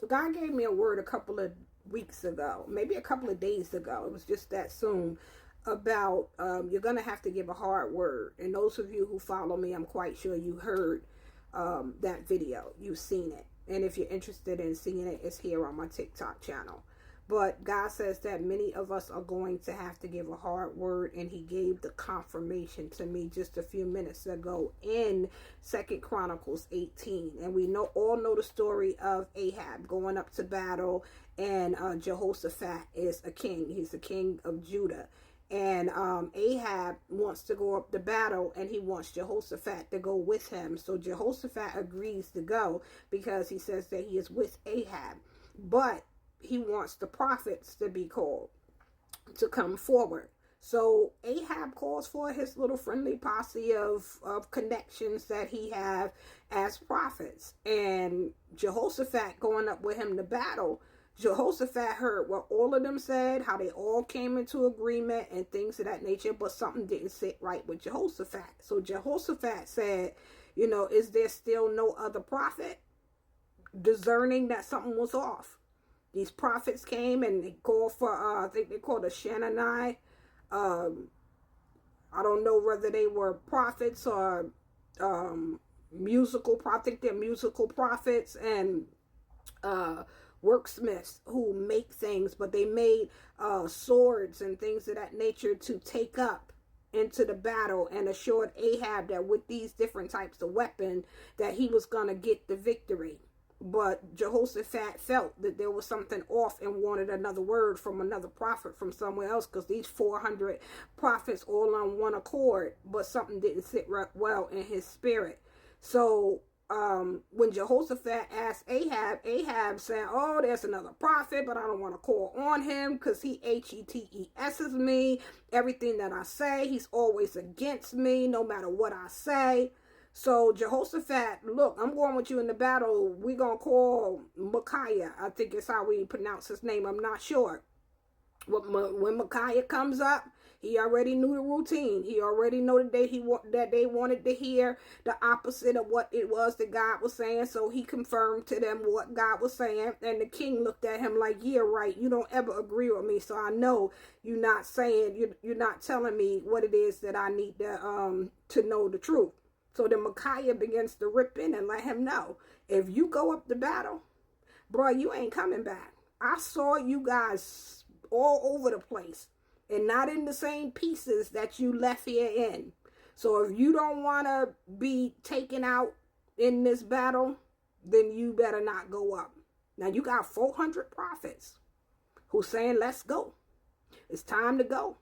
So God gave me a word a couple of weeks ago, maybe a couple of days ago. It was just that soon about you're going to have to give a hard word. And those of you who follow me, I'm quite sure you heard that video. You've seen it. And if you're interested in seeing it, it's here on my TikTok channel. But God says that many of us are going to have to give a hard word, and he gave the confirmation to me just a few minutes ago in 2 Chronicles 18. And we all know the story of Ahab going up to battle, and Jehoshaphat is a king. He's the king of Judah. And Ahab wants to go up to battle, and he wants Jehoshaphat to go with him. So Jehoshaphat agrees to go because he says that he is with Ahab. But he wants the prophets to be called to come forward. So Ahab calls for his little friendly posse of connections that he have as prophets. And Jehoshaphat going up with him to battle, Jehoshaphat heard what all of them said, how they all came into agreement and things of that nature, but something didn't sit right with Jehoshaphat. So Jehoshaphat said, you know, is there still no other prophet? Discerning that something was off. These prophets came and they called for, I think they called a Shanani. I don't know whether they were prophets or musical. I think they're musical prophets and worksmiths who make things, but they made swords and things of that nature to take up into the battle, and assured Ahab that with these different types of weapons that he was going to get the victory. But Jehoshaphat felt that there was something off and wanted another word from another prophet from somewhere else, because these 400 prophets all on one accord, but something didn't sit right well in his spirit. So when Jehoshaphat asked Ahab, Ahab said, oh, there's another prophet, but I don't want to call on him because he HETES's me. Everything that I say, he's always against me, no matter what I say. So Jehoshaphat, look, I'm going with you in the battle. We're going to call Micaiah. I think it's how we pronounce his name. I'm not sure. When Micaiah comes up, he already knew the routine. He already know that they wanted to hear the opposite of what it was that God was saying. So he confirmed to them what God was saying. And the king looked at him like, yeah, right. You don't ever agree with me. So I know you're not saying, you're not telling me what it is that I need to know the truth. So then Micaiah begins to rip in and let him know, if you go up to battle, bro, you ain't coming back. I saw you guys all over the place and not in the same pieces that you left here in. So if you don't want to be taken out in this battle, then you better not go up. Now you got 400 prophets who saying, let's go. It's time to go.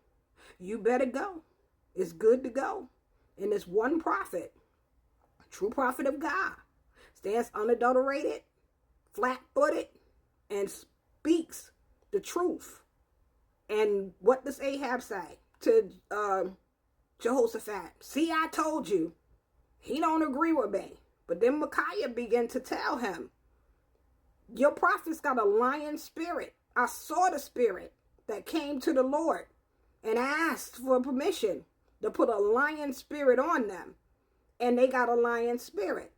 You better go. It's good to go. And this one prophet, true prophet of God, stands unadulterated, flat-footed, and speaks the truth. And what does Ahab say to Jehoshaphat? See, I told you. He don't agree with me. But then Micaiah began to tell him, your prophet's got a lion spirit. I saw the spirit that came to the Lord and asked for permission to put a lion spirit on them. And they got a lion spirit.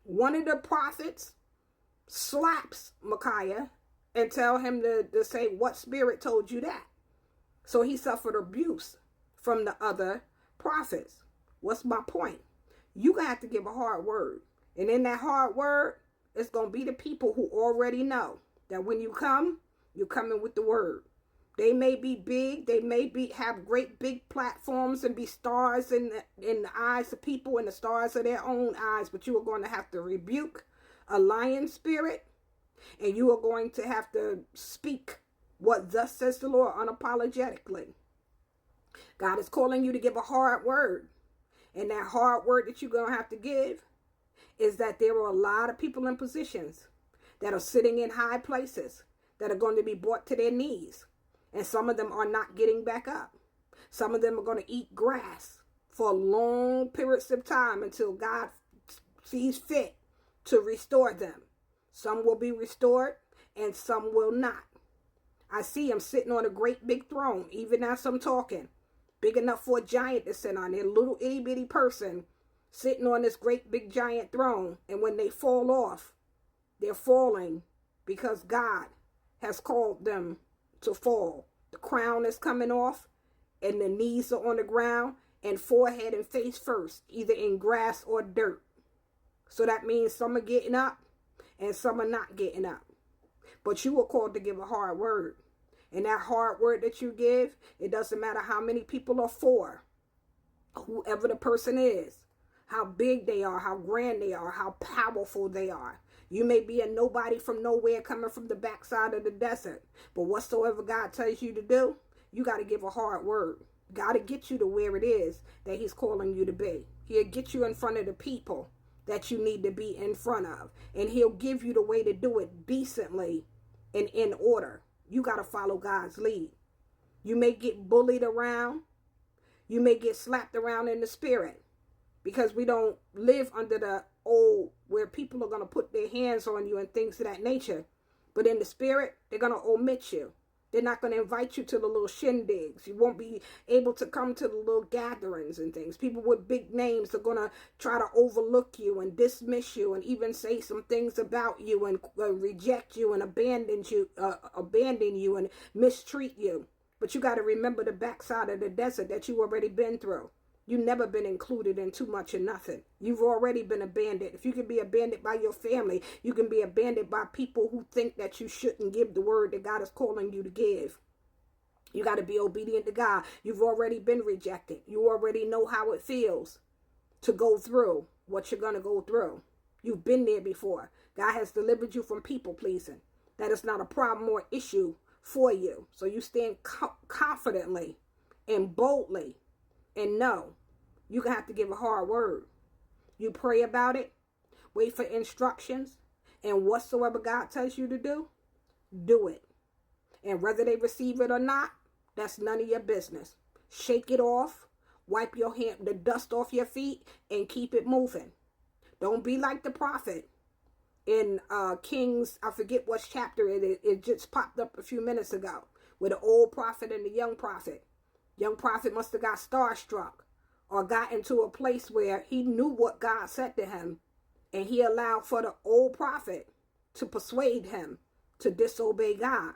One of the prophets slaps Micaiah and tell him to say, what spirit told you that? So he suffered abuse from the other prophets. What's my point? You got to give a hard word. And in that hard word, it's going to be the people who already know that when you come, you're coming with the word. They may be big. They may have great big platforms and be stars in the eyes of people and the stars of their own eyes. But you are going to have to rebuke a lion spirit. And you are going to have to speak what thus says the Lord unapologetically. God is calling you to give a hard word. And that hard word that you're going to have to give is that there are a lot of people in positions that are sitting in high places that are going to be brought to their knees. And some of them are not getting back up. Some of them are going to eat grass for long periods of time until God sees fit to restore them. Some will be restored and some will not. I see him sitting on a great big throne, even as I'm talking. Big enough for a giant to sit on. A little itty bitty person sitting on this great big giant throne. And when they fall off, they're falling because God has called them to fall. The crown is coming off and the knees are on the ground and forehead and face first, either in grass or dirt. So that means some are getting up and some are not getting up. But you are called to give a hard word. And that hard word that you give, it doesn't matter how many people are for, whoever the person is, how big they are, how grand they are, how powerful they are. You may be a nobody from nowhere coming from the backside of the desert. But whatsoever God tells you to do, you got to give a hard word. Got to get you to where it is that he's calling you to be. He'll get you in front of the people that you need to be in front of. And he'll give you the way to do it decently and in order. You got to follow God's lead. You may get bullied around. You may get slapped around in the spirit, because we don't live under the old where people are going to put their hands on you and things of that nature. But in the spirit, they're going to omit you. They're not going to invite you to the little shindigs. You won't be able to come to the little gatherings and things. People with big names are going to try to overlook you and dismiss you and even say some things about you and reject you and abandon you and mistreat you. But you got to remember the backside of the desert that you already been through. You've never been included in too much or nothing. You've already been abandoned. If you can be abandoned by your family, you can be abandoned by people who think that you shouldn't give the word that God is calling you to give. You got to be obedient to God. You've already been rejected. You already know how it feels to go through what you're going to go through. You've been there before. God has delivered you from people pleasing. That is not a problem or issue for you. So you stand confidently and boldly. And no, you're going to have to give a hard word. You pray about it, wait for instructions, and whatsoever God tells you to do it. And whether they receive it or not, that's none of your business. Shake it off, wipe the dust off your feet, and keep it moving. Don't be like the prophet in Kings, I forget what chapter it just popped up a few minutes ago, with the old prophet and the young prophet. Young prophet must have got starstruck or got into a place where he knew what God said to him, and he allowed for the old prophet to persuade him to disobey God.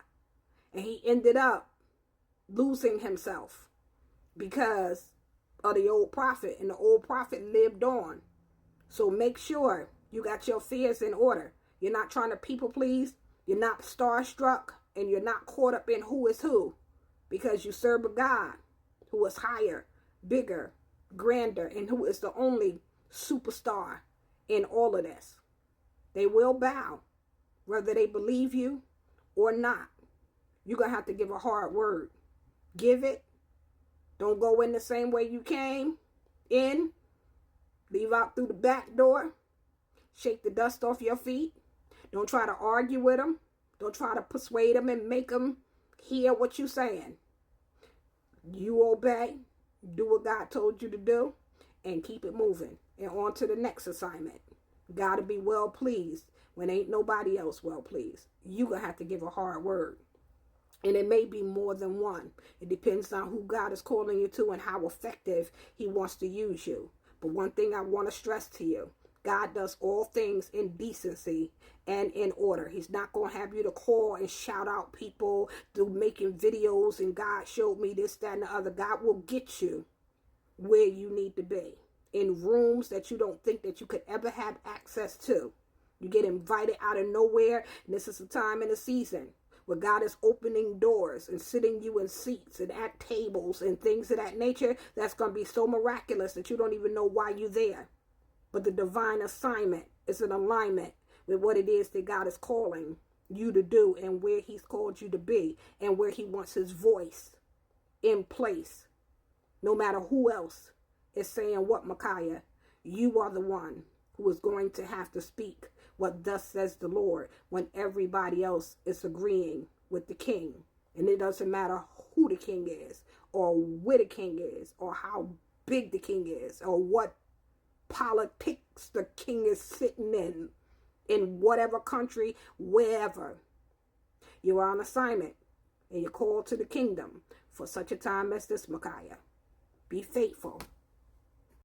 And he ended up losing himself because of the old prophet, and the old prophet lived on. So make sure you got your fears in order. You're not trying to people please. You're not starstruck, and you're not caught up in who is who, because you serve a God who is higher, bigger, grander, and who is the only superstar in all of this. They will bow, whether they believe you or not. You're going to have to give a hard word. Give it. Don't go in the same way you came in. Leave out through the back door. Shake the dust off your feet. Don't try to argue with them. Don't try to persuade them and make them hear what you're saying. You obey, do what God told you to do, and keep it moving. And on to the next assignment. Got to be well pleased when ain't nobody else well pleased. You're going to have to give a hard word. And it may be more than one. It depends on who God is calling you to and how effective he wants to use you. But one thing I want to stress to you, God does all things in decency and in order. He's not going to have you to call and shout out people through making videos and God showed me this, that, and the other. God will get you where you need to be, in rooms that you don't think that you could ever have access to. You get invited out of nowhere, and this is the time in the season where God is opening doors and sitting you in seats and at tables and things of that nature. That's going to be so miraculous that you don't even know why you're there. But the divine assignment is in alignment with what it is that God is calling you to do and where he's called you to be and where he wants his voice in place. No matter who else is saying what, Micaiah, you are the one who is going to have to speak what thus says the Lord when everybody else is agreeing with the king. And it doesn't matter who the king is or where the king is or how big the king is or what politics the king is sitting in whatever country, wherever. You are on assignment and you're called to the kingdom for such a time as this, Micaiah. Be faithful